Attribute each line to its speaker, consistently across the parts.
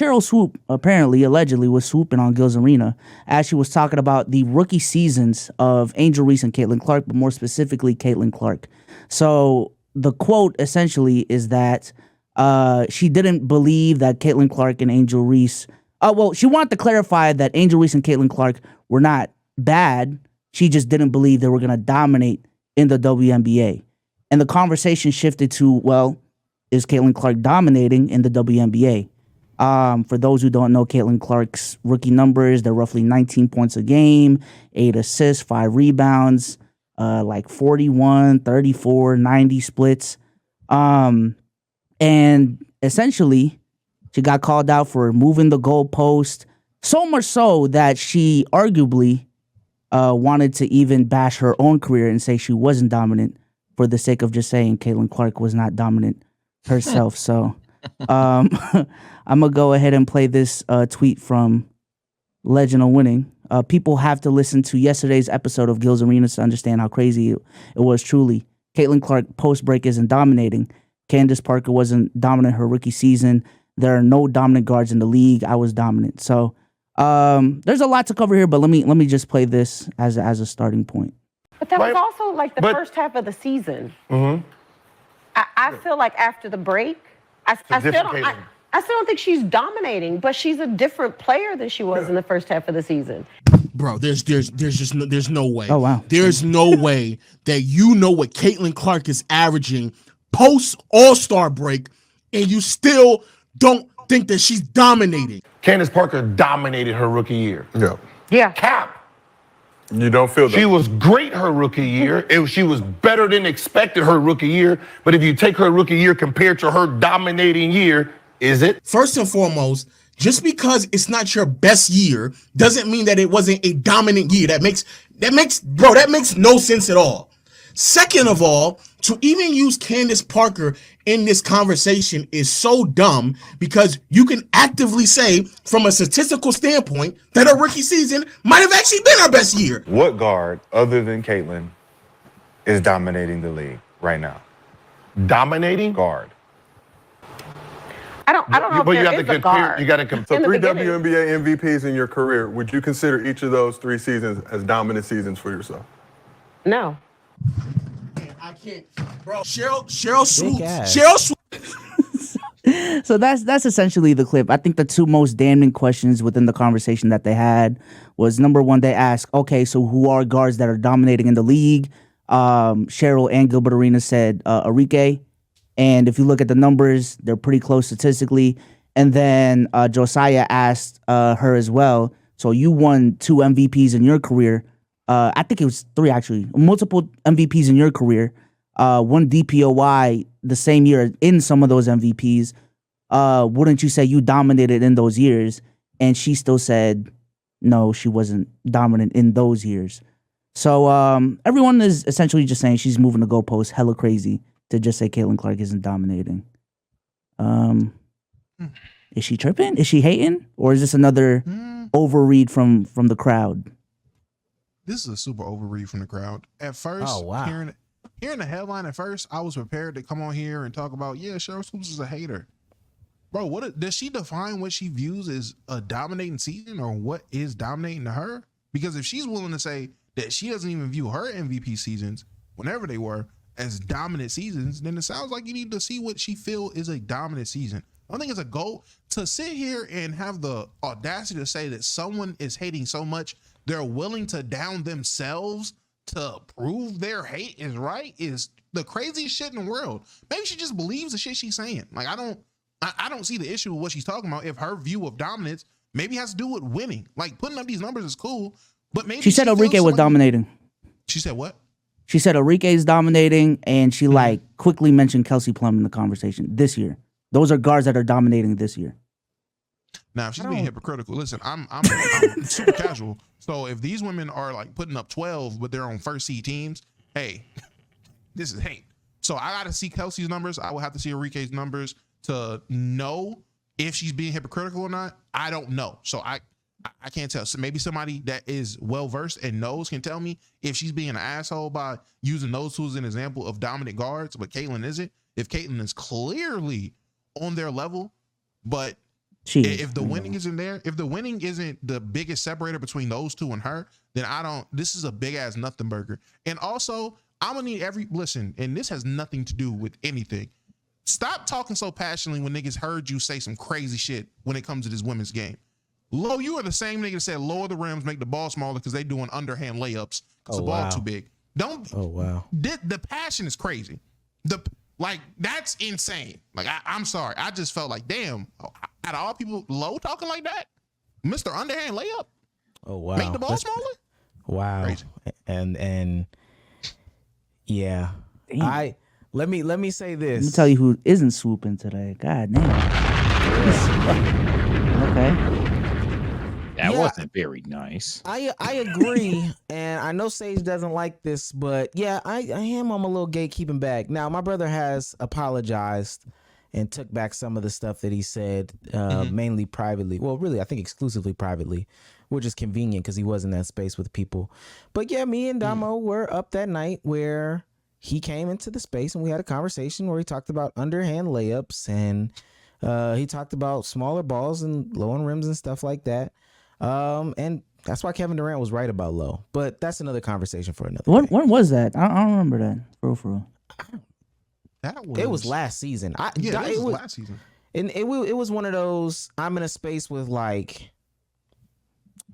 Speaker 1: Sheryl Swoop apparently, allegedly, was swooping on Gil's Arena as she was talking about the rookie seasons of Angel Reese and Caitlin Clark, but more specifically Caitlin Clark. So the quote essentially is that she didn't believe that Caitlin Clark and Angel Reese. Well, she wanted to clarify that Angel Reese and Caitlin Clark were not bad. She just didn't believe they were going to dominate in the WNBA. And the conversation shifted to, well, is Caitlin Clark dominating in the WNBA? For those who don't know Caitlin Clark's rookie numbers, they're roughly 19 points a game, 8 assists, 5 rebounds, like 41, 34, 90 splits. And essentially, she got called out for moving the goalpost, so much so that she arguably wanted to even bash her own career and say she wasn't dominant for the sake of just saying Caitlin Clark was not dominant herself. So I'm going to go ahead and play this tweet from Legend of Winning. People have to listen to yesterday's episode of Gil's Arena to understand how crazy it was truly. Caitlin Clark post-break isn't dominating. Candace Parker wasn't dominant her rookie season. There are no dominant guards in the league. I was dominant. So there's a lot to cover here, but let me just play this as a starting point.
Speaker 2: But that was also like the first half of the season. Mm-hmm. I feel like after the break, I still don't think she's dominating, but she's a different player than she was in the first half of the season.
Speaker 3: Bro, there's no way.
Speaker 1: Oh wow.
Speaker 3: There's no way that you know what Caitlin Clark is averaging post All-Star break, and you still don't think that she's dominating.
Speaker 4: Candace Parker dominated her rookie year.
Speaker 2: Yeah.
Speaker 4: Cap.
Speaker 5: You don't feel that.
Speaker 4: She was great her rookie year. She was better than expected her rookie year. But if you take her rookie year compared to her dominating year, is it?
Speaker 3: First and foremost, just because it's not your best year doesn't mean that it wasn't a dominant year. That makes no sense at all. Second of all, to even use Candace Parker in this conversation is so dumb because you can actively say from a statistical standpoint that her rookie season might have actually been her best year.
Speaker 5: What guard other than Caitlin is dominating the league right now?
Speaker 4: Dominating?
Speaker 5: Guard.
Speaker 2: I don't know
Speaker 4: But
Speaker 2: if there is a guard.
Speaker 4: You got to compare.
Speaker 5: So 3 WNBA MVPs in your career, would you consider each of those 3 seasons as dominant seasons for yourself?
Speaker 2: No.
Speaker 3: I can't, bro. Sheryl Swoopes.
Speaker 1: So that's essentially the clip. I think the two most damning questions within the conversation that they had was, number one, they asked, okay, so who are guards that are dominating in the league? Sheryl and Gilbert Arenas said Arike. And if you look at the numbers, they're pretty close statistically. And then Josiah asked her as well, so you won 2 MVPs in your career. I think it was 3 actually, multiple MVPs in your career, 1 DPOY the same year in some of those MVPs. Wouldn't you say you dominated in those years? And she still said, no, she wasn't dominant in those years. So everyone is essentially just saying she's moving the goalposts hella crazy to just say Caitlin Clark isn't dominating. Is she tripping? Is she hating? Or is this another overread from the crowd?
Speaker 6: This is a super overread from the crowd. At first, hearing the headline at first, I was prepared to come on here and talk about, Sheryl Swoopes is a hater. Bro, does she define what she views as a dominating season or what is dominating to her? Because if she's willing to say that she doesn't even view her MVP seasons, whenever they were, as dominant seasons, then it sounds like you need to see what she feel is a dominant season. I don't think it's a goal to sit here and have the audacity to say that someone is hating so much they're willing to down themselves to prove their hate is right is the craziest shit in the world. Maybe she just believes the shit she's saying. Like, I don't see the issue with what she's talking about. If her view of dominance maybe has to do with winning, like putting up these numbers is cool, but maybe
Speaker 1: she said Arike was dominating.
Speaker 6: She said what?
Speaker 1: She said Arike is dominating, and she quickly mentioned Kelsey Plum in the conversation this year. Those are guards that are dominating this year.
Speaker 6: Now, if she's being hypocritical, listen, I'm super casual. So if these women are like putting up 12, but they're on first seed teams, hey, this is hate. So I got to see Kelsey's numbers. I will have to see Arike's numbers to know if she's being hypocritical or not. I don't know. So I can't tell. So maybe somebody that is well-versed and knows can tell me if she's being an asshole by using those two as an example of dominant guards, but Caitlin isn't. If Caitlin is clearly on their level, but
Speaker 1: She is.
Speaker 6: If the winning isn't there, if the winning isn't the biggest separator between those two and her, then I don't. This is a big ass nothing burger. And also, I'm gonna need listen. And this has nothing to do with anything. Stop talking so passionately when niggas heard you say some crazy shit when it comes to this women's game. Lo, you are the same nigga that said lower the rims, make the ball smaller because they doing underhand layups because the ball too big. Don't.
Speaker 7: Oh wow.
Speaker 6: The passion is crazy. That's insane. Like I'm sorry. I just felt like damn. Out of all people, Lo talking like that, Mr. Underhand layup.
Speaker 7: Oh wow.
Speaker 6: Make the ball smaller.
Speaker 7: Wow.
Speaker 6: Crazy.
Speaker 7: And yeah.
Speaker 1: Damn.
Speaker 7: Let me say this.
Speaker 1: Let me tell you who isn't swooping today. God damn. Okay.
Speaker 8: That wasn't very nice.
Speaker 7: I agree, and I know Sage doesn't like this, but yeah, I am on a little gatekeeping back. Now, my brother has apologized and took back some of the stuff that he said, mainly privately. Well, really, I think exclusively privately, which is convenient because he was in that space with people. But yeah, me and Damo were up that night where he came into the space and we had a conversation where he talked about underhand layups and he talked about smaller balls and low on rims and stuff like that. And that's why Kevin Durant was right about Low. But that's another conversation for another day.
Speaker 1: When was that? I don't remember that. For real.
Speaker 7: It was last season.
Speaker 6: It was last season.
Speaker 7: And it was one of those, I'm in a space with like,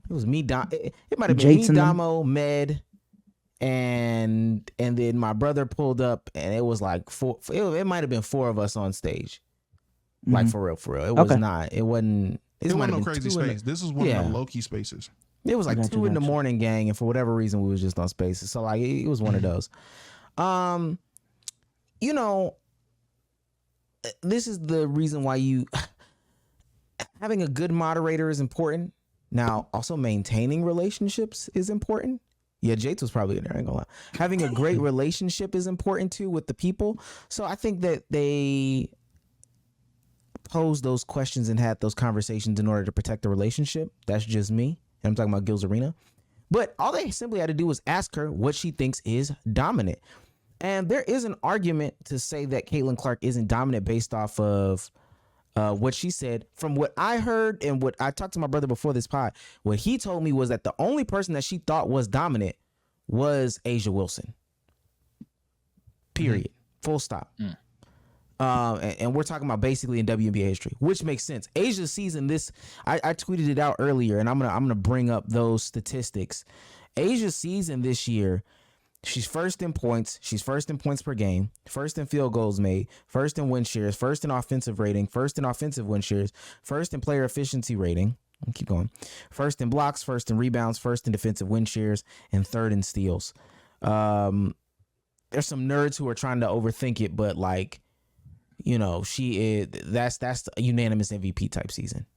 Speaker 7: it was me, it might have been me, Damo, Med, and then my brother pulled up and it was like it might have been 4 of us on stage. Like for real. It was not. It wasn't.
Speaker 6: It wasn't no crazy space. This was one of the low-key spaces.
Speaker 7: It was like 2 in the morning, gang, and for whatever reason, we was just on spaces. So like, it was one of those. You know, this is the reason why having a good moderator is important. Now, also maintaining relationships is important. Yeah, Jates was probably in there, I ain't gonna lie. Having a great relationship is important too with the people. So I think that they posed those questions and had those conversations in order to protect the relationship. That's just me. And I'm talking about Gil's Arena. But all they simply had to do was ask her what she thinks is dominant. And there is an argument to say that Caitlin Clark isn't dominant based off of what she said. From what I heard and what I talked to my brother before this pod, what he told me was that the only person that she thought was dominant was A'ja Wilson. Period. Full stop. And we're talking about basically in WNBA history, which makes sense. A'ja's season I tweeted it out earlier, and I'm gonna bring up those statistics. A'ja's season this year, she's first in points. She's first in points per game, first in field goals made, first in win shares, first in offensive rating, first in offensive win shares, first in player efficiency rating. I'll keep going. First in blocks, first in rebounds, first in defensive win shares, and third in steals. There's some nerds who are trying to overthink it, but like, you know, she is that's a unanimous MVP type season,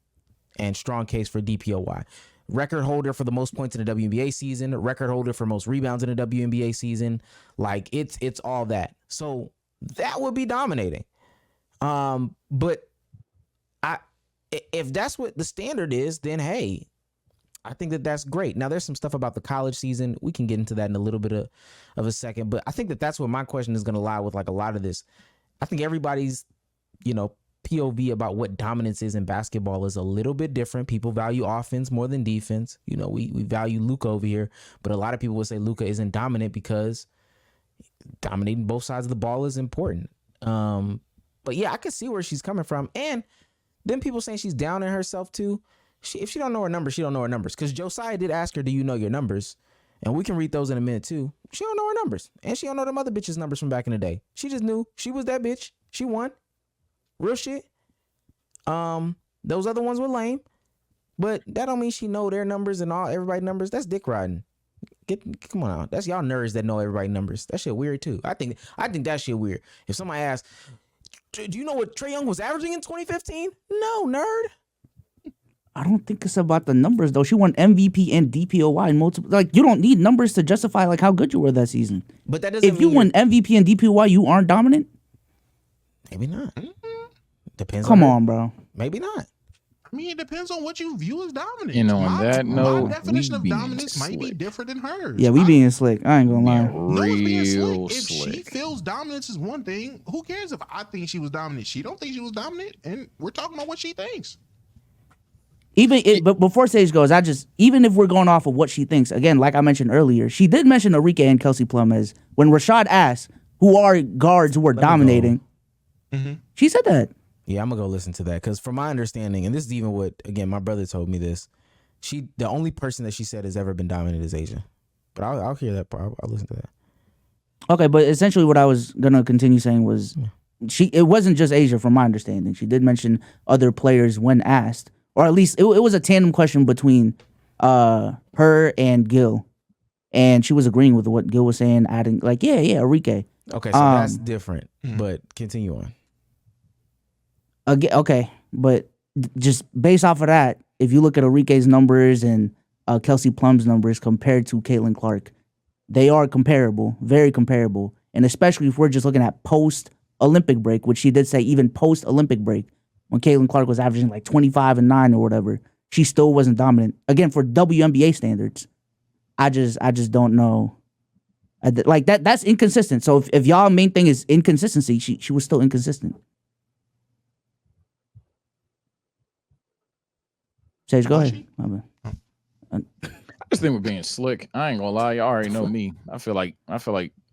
Speaker 7: and strong case for DPOY. Record holder for the most points in the WNBA season, record holder for most rebounds in the WNBA season. Like it's all that. So that would be dominating. But if that's what the standard is, then hey, I think that's great. Now there's some stuff about the college season. We can get into that in a little bit of a second, but I think that's where my question is going to lie with like a lot of this. I think everybody's, you know, POV about what dominance is in basketball is a little bit different. People value offense more than defense. You know, we value Luka over here, but a lot of people would say Luka isn't dominant because dominating both sides of the ball is important. But yeah, I can see where she's coming from. And then people saying she's down in herself too. If she don't know her numbers, she don't know her numbers. Because Josiah did ask her, do you know your numbers? And we can read those in a minute too. She don't know her numbers. And she don't know them other bitches' numbers from back in the day. She just knew she was that bitch. She won. Real shit. Those other ones were lame. But that don't mean she know their numbers and all everybody's numbers. That's dick riding. Come on out. That's y'all nerds that know everybody's numbers. That shit weird too. I think that shit weird. If somebody asks, do you know what Trae Young was averaging in 2015? No, nerd.
Speaker 1: I don't think it's about the numbers though. She won MVP and DPOY and multiple. Like you don't need numbers to justify like how good you were that season.
Speaker 7: But that doesn't.
Speaker 1: If you win MVP and DPOY, you aren't dominant.
Speaker 7: Maybe not. Depends.
Speaker 1: Come on, bro.
Speaker 7: Maybe not.
Speaker 6: I mean, it depends on what you view as dominant.
Speaker 8: You know, on that note,
Speaker 6: my definition of dominance might be different than hers.
Speaker 1: Yeah, we being slick. I ain't gonna lie.
Speaker 6: No one's being
Speaker 8: real
Speaker 6: slick. If she feels dominance is one thing, who cares if I think she was dominant? She don't think she was dominant, and we're talking about what she thinks.
Speaker 1: But before Sage goes, even if we're going off of what she thinks, again, like I mentioned earlier, she did mention Arike and Kelsey Plum as when Rashad asked who are guards who are dominating. She said that.
Speaker 7: Yeah, I'm gonna go listen to that because from my understanding, and this is even what again my brother told me this. The only person that she said has ever been dominant is Asia, but I'll hear that part. I'll listen to that.
Speaker 1: Okay, but essentially what I was gonna continue saying was it wasn't just Asia from my understanding. She did mention other players when asked, or at least it was a tandem question between her and Gil, and she was agreeing with what Gil was saying, adding like Arike.
Speaker 7: Okay, so that's different, but continue on.
Speaker 1: Okay, but just based off of that, if you look at Arike's numbers and Kelsey Plum's numbers compared to Caitlin Clark, they are comparable, very comparable. And especially if we're just looking at post-Olympic break, which she did say even post-Olympic break, when Caitlin Clark was averaging like 25 and 9 or whatever, she still wasn't dominant. Again, for WNBA standards, I just don't know. Like that's inconsistent. So if y'all main thing is inconsistency, she was still inconsistent. Sage, go ahead.
Speaker 8: I just think we're being slick. I ain't gonna lie, y'all already know me. I feel like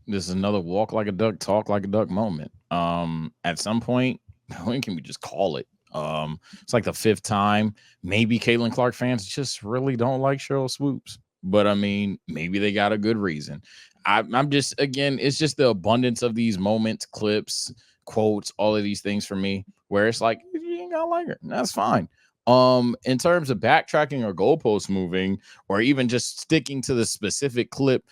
Speaker 8: this is another walk like a duck, talk like a duck moment. At some point, when can we just call it? It's like the 5th time. Maybe Caitlin Clark fans just really don't like Sheryl Swoopes, but I mean, maybe they got a good reason. I'm just, again, it's just the abundance of these moments, clips, quotes, all of these things for me, where it's like, if you ain't gonna like her, that's fine. In terms of backtracking or goalpost moving, or even just sticking to the specific clip,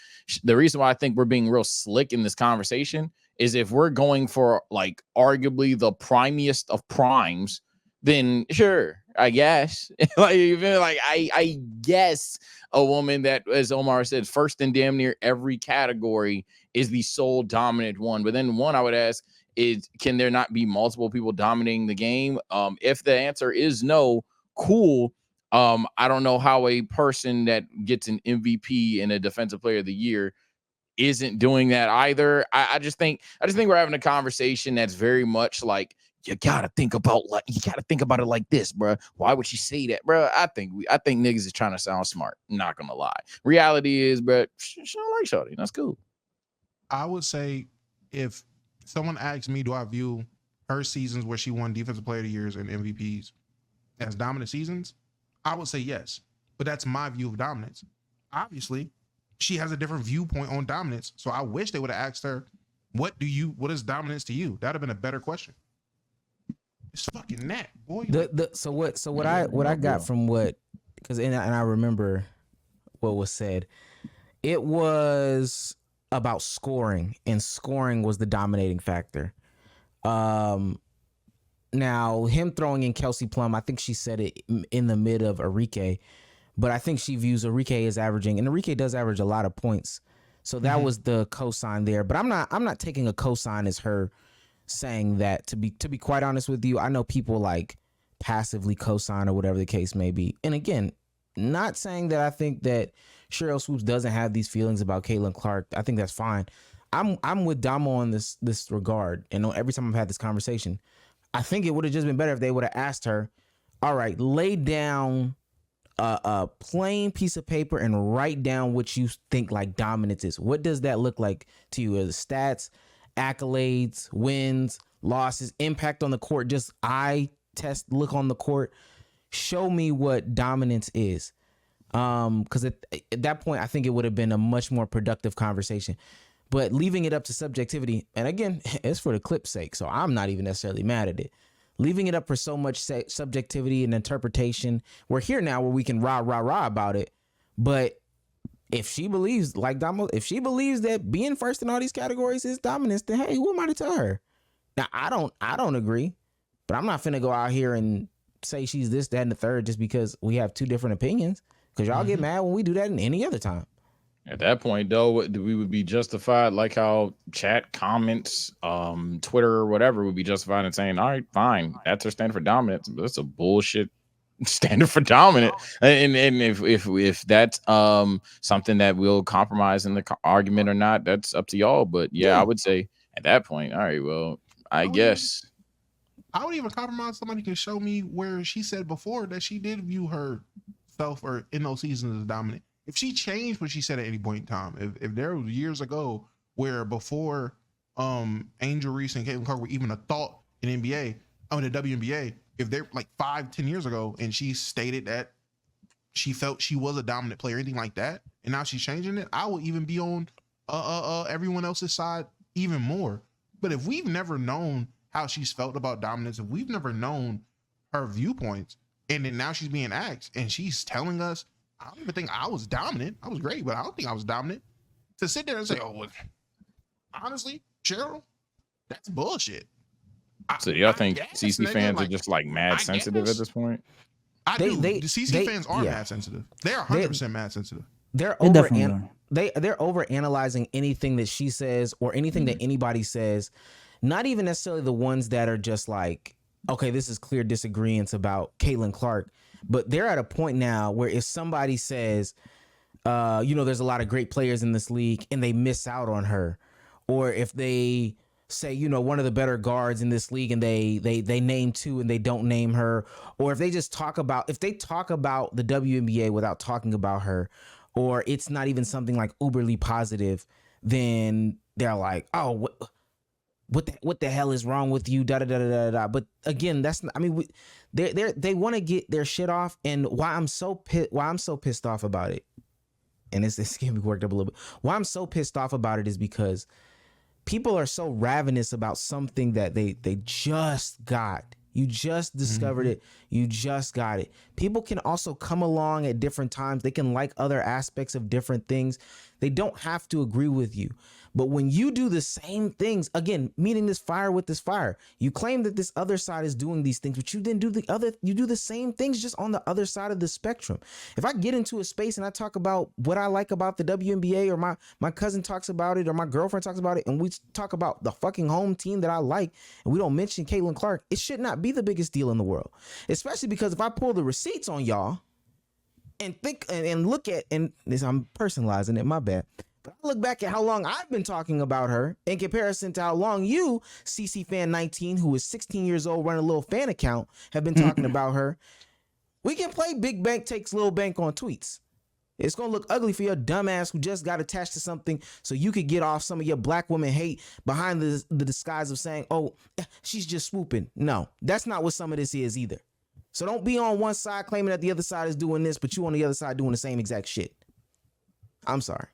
Speaker 8: the reason why I think we're being real slick in this conversation is if we're going for like arguably the primiest of primes, then sure, I guess. Like even like I guess a woman that, as Omar said, first in damn near every category is the sole dominant one. But then one I would ask is, can there not be multiple people dominating the game? If the answer is no, cool. I don't know how a person that gets an MVP and a defensive player of the year isn't doing that either. I just think we're having a conversation that's very much like, you gotta think about it like this, bro. Why would she say that, bro? I think niggas is trying to sound smart. Not gonna lie. Reality is, bro, she don't like shorty. That's cool.
Speaker 6: I would say if someone asks me, do I view her seasons where she won Defensive Player of the Years and MVPs as dominant seasons, I would say yes. But that's my view of dominance. Obviously, she has a different viewpoint on dominance. So I wish they would have asked her, what is dominance to you? That'd have been a better question. It's fucking that, boy.
Speaker 7: So what I got from what, because and I remember what was said, it was about scoring, and scoring was the dominating factor. Now him throwing in Kelsey Plum, I think she said it in the mid of Arike, but I think she views Arike as averaging, and Arike does average a lot of points, so that was the cosign there. But I'm not taking a cosign as her saying that. To be quite honest with you, I know people like passively cosign or whatever the case may be. And again, not saying that I think that Sheryl Swoopes doesn't have these feelings about Caitlin Clark. I think that's fine. I'm with Damo on this regard. And every time I've had this conversation, I think it would have just been better if they would have asked her, all right, lay down a plain piece of paper and write down what you think like dominance is. What does that look like to you? As stats, accolades, wins, losses, impact on the court, just eye test, look on the court. Show me what dominance is. Because at that point, I think it would have been a much more productive conversation. But leaving it up to subjectivity, and again, it's for the clip's sake, so I'm not even necessarily mad at it. Leaving it up for so much subjectivity and interpretation. We're here now where we can rah about it. But if she believes, like Damo, if she believes that being first in all these categories is dominance, then hey, who am I to tell her? Now, I don't agree, but I'm not finna go out here and say she's this, that, and the third just because we have two different opinions. Because y'all get mad when we do that in any other time.
Speaker 8: At that point, though, we would be justified, like how chat, comments, Twitter, or whatever would be justified in saying, all right, fine, that's our standard for dominance. That's a bullshit standard for dominant. And if that's something that will compromise in the argument or not, that's up to y'all. But yeah, I would say at that point, all right, well, I guess.
Speaker 6: I would even compromise somebody can show me where she said before that she did view herself or in those seasons as dominant. If she changed what she said at any point in time, if there was years ago where before Angel Reese and Caitlin Clark were even a thought in NBA, the WNBA, if they're like 5-10 years ago and she stated that she felt she was a dominant player, anything like that, and now she's changing it, I will even be on everyone else's side even more. But if we've never known how she's felt about dominance, if we've never known her viewpoints, and then now she's being asked and she's telling us, I don't even think I was dominant. I was great, but I don't think I was dominant. To sit there and say, oh, well, honestly, Sheryl, that's bullshit.
Speaker 8: So y'all think CC fans are just like mad sensitive at this point?
Speaker 6: The CC fans are mad sensitive. They're 100% mad sensitive.
Speaker 7: They're over analyzing anything that she says or anything that anybody says. Not even necessarily the ones that are just like, okay, this is clear disagreements about Caitlin Clark, but they're at a point now where if somebody says, there's a lot of great players in this league and they miss out on her, or if they say, one of the better guards in this league and they name two and they don't name her, or if they talk about the WNBA without talking about her, or it's not even something like uberly positive, then they're like, oh, what the hell is wrong with you? Da da da da da. But again, that's not, I mean, they want to get their shit off, and why I'm so pissed off about it, and this can be worked up a little bit. Why I'm so pissed off about it is because people are so ravenous about something that they just got. You just discovered it. You just got it. People can also come along at different times. They can like other aspects of different things. They don't have to agree with you. But when you do the same things, again, meeting this fire with this fire, you claim that this other side is doing these things, but you then do the same things just on the other side of the spectrum. If I get into a space and I talk about what I like about the WNBA, or my cousin talks about it, or my girlfriend talks about it, and we talk about the fucking home team that I like, and we don't mention Caitlin Clark, it should not be the biggest deal in the world. Especially because if I pull the receipts on y'all and think and look at, and this, I'm personalizing it, my bad. But I look back at how long I've been talking about her in comparison to how long you, CC Fan 19, who is 16 years old, running a little fan account, have been talking about her. We can play Big Bank takes Lil Bank on tweets. It's going to look ugly for your dumbass who just got attached to something so you could get off some of your black woman hate behind the disguise of saying, oh, she's just swooping. No, that's not what some of this is either. So don't be on one side claiming that the other side is doing this, but you on the other side doing the same exact shit. I'm sorry.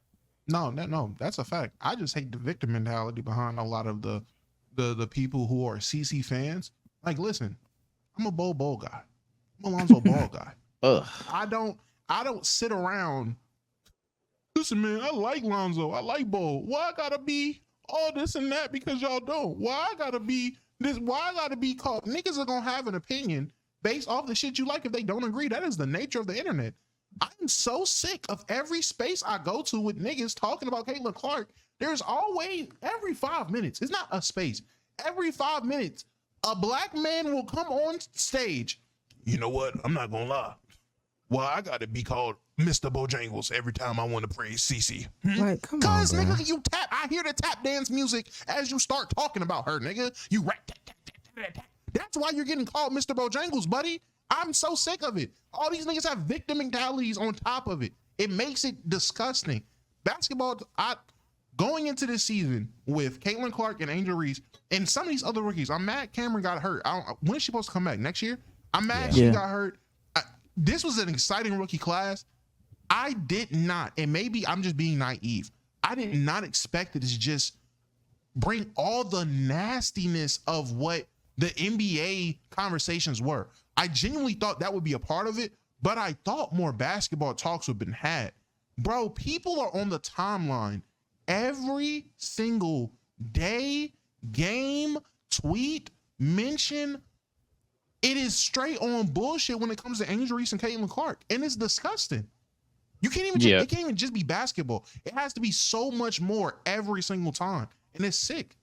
Speaker 6: No, that's a fact. I just hate the victim mentality behind a lot of the people who are CC fans. Like, listen, I'm a Bol guy. I'm a Lonzo Ball guy.
Speaker 8: Ugh.
Speaker 6: I don't sit around. Listen, man, I like Lonzo. I like Bol. Why I gotta be all this and that because y'all don't? Why I gotta be this? Why I gotta be called? Niggas are gonna have an opinion based off the shit you like if they don't agree. That is the nature of the internet. I'm so sick of every space I go to with niggas talking about Caitlin Clark. There's always, every 5 minutes, it's not a space, every 5 minutes, a black man will come on stage. You know what? I'm not gonna lie. Well, I gotta be called Mr. Bojangles every time I want to praise CC.
Speaker 7: Like, come on,
Speaker 6: cause
Speaker 7: bro.
Speaker 6: nigga, you tap. I hear the tap dance music as you start talking about her, nigga. You rap, tap, tap, tap, tap, tap. That's why you're getting called Mr. Bojangles, buddy. I'm so sick of it. All these niggas have victim mentalities on top of it. It makes it disgusting. Basketball, going into this season with Caitlin Clark and Angel Reese and some of these other rookies, I'm mad Cameron got hurt. When is she supposed to come back? Next year? I'm mad she got hurt. This was an exciting rookie class. I did not, and maybe I'm just being naive, I did not expect it to just bring all the nastiness of what the NBA conversations were. I genuinely thought that would be a part of it, but I thought more basketball talks would have been had. Bro, people are on the timeline every single day, game, tweet, mention. It is straight on bullshit when it comes to Angel Reese and Caitlin Clark, and it's disgusting. You can't even it can't even just be basketball. It has to be so much more every single time, and it's sick.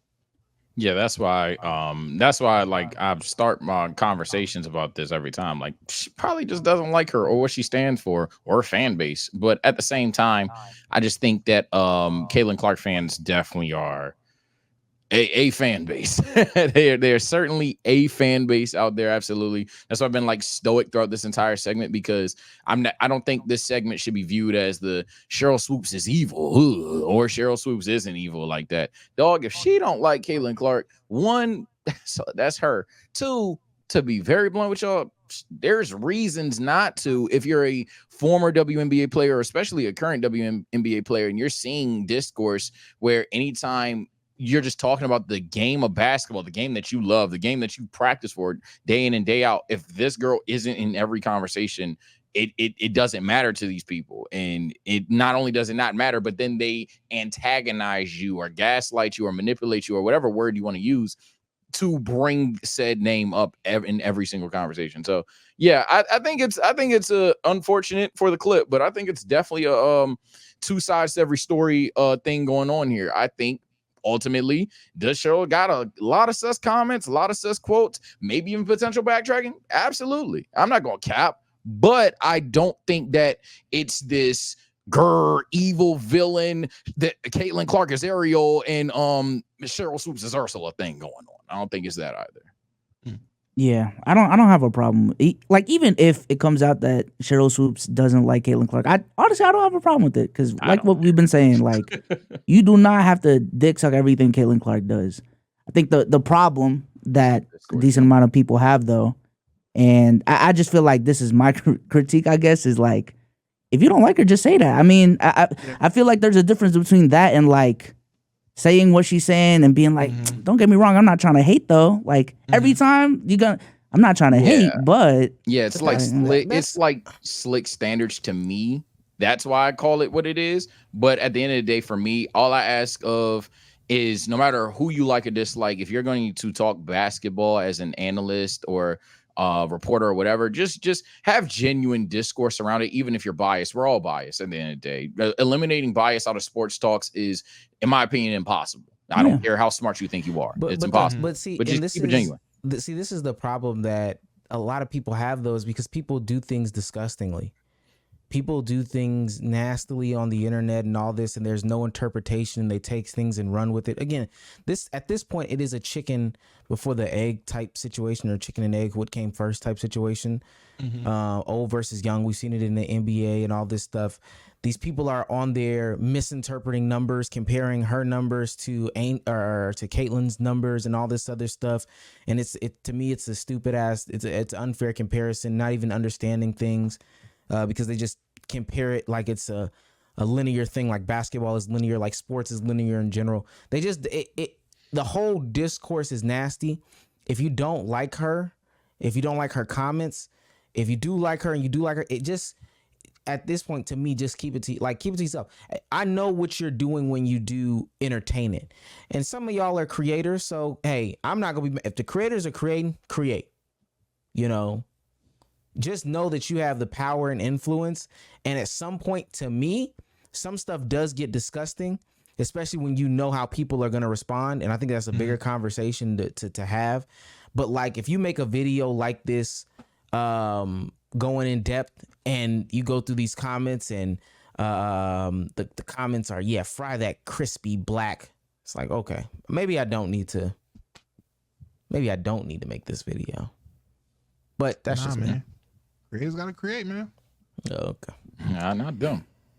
Speaker 8: Yeah, that's why like I start my conversations about this every time. Like, she probably just doesn't like her or what she stands for or her fan base. But at the same time, I just think that Caitlin Clark fans definitely are a fan base. They're certainly a fan base out there. Absolutely. That's why I've been like stoic throughout this entire segment, because I don't think this segment should be viewed as the Sheryl Swoopes is evil or Sheryl Swoopes isn't evil like that. Dog, if she don't like Caitlin Clark, one, that's her. Two, to be very blunt with y'all, there's reasons not to. If you're a former WNBA player, or especially a current WNBA player, and you're seeing discourse where anytime you're just talking about the game of basketball, the game that you love, the game that you practice for day in and day out, if this girl isn't in every conversation, it doesn't matter to these people. And it not only does it not matter, but then they antagonize you or gaslight you or manipulate you or whatever word you want to use to bring said name up in every single conversation. So yeah, I think it's unfortunate for the clip, but I think it's definitely a two sides to every story thing going on here. I think ultimately, does Sheryl got a lot of sus comments, a lot of sus quotes, maybe even potential backtracking? Absolutely. I'm not going to cap, but I don't think that it's this evil villain that Caitlin Clark is Ariel and Sheryl Swoopes is Ursula thing going on. I don't think it's that either.
Speaker 1: Yeah, I don't have a problem. Like, even if it comes out that Sheryl Swoopes doesn't like Caitlin Clark, I don't have a problem with it, because like what we've been saying, like, you do not have to dick suck everything Caitlin Clark does. I think the problem that a decent amount of people have, though, and I just feel like this is my critique, I guess, is like, if you don't like her, just say that. I mean, I feel like there's a difference between that and like saying what she's saying and being like, don't get me wrong, I'm not trying to hate though. Like every time I'm not trying to hate, but
Speaker 8: yeah, it's like slick. It's like slick standards to me. That's why I call it what it is. But at the end of the day, for me, all I ask of is, no matter who you like or dislike, if you're going to talk basketball as an analyst or reporter or whatever, just have genuine discourse around it, even if you're biased. We're all biased at the end of the day. Eliminating bias out of sports talks is, in my opinion, impossible. I don't care how smart you think you are. It's impossible.
Speaker 7: But see,
Speaker 8: just keep it genuine.
Speaker 7: See, this is the problem that a lot of people have, though, is because people do things disgustingly. People do things nastily on the internet and all this, and there's no interpretation. They take things and run with it. Again, at this point, it is a chicken before the egg type situation, or chicken and egg, what came first type situation. Old versus young. We've seen it in the NBA and all this stuff. These people are on there misinterpreting numbers, comparing her numbers to Caitlin's numbers and all this other stuff. And to me, it's a stupid ass. It's an unfair comparison. Not even understanding things. Because they just compare it like it's a linear thing, like basketball is linear, like sports is linear in general. They just the whole discourse is nasty. If you don't like her, if you don't like her comments, if you do like her and you do like her, it just, at this point, to me, just keep it to yourself. I know what you're doing when you do entertain it, and some of y'all are creators, so hey, I'm not gonna be, if the creators are creating, create, you know. Just know that you have the power and influence. And at some point, to me, some stuff does get disgusting, especially when you know how people are going to respond. And I think that's a bigger conversation to have. But like, if you make a video like this, going in depth, and you go through these comments and the comments are, yeah, fry that crispy black. It's like, okay, maybe I don't need to make this video. But that's just me.
Speaker 6: Creators gotta create, man.
Speaker 7: Okay.
Speaker 8: Nah, not them.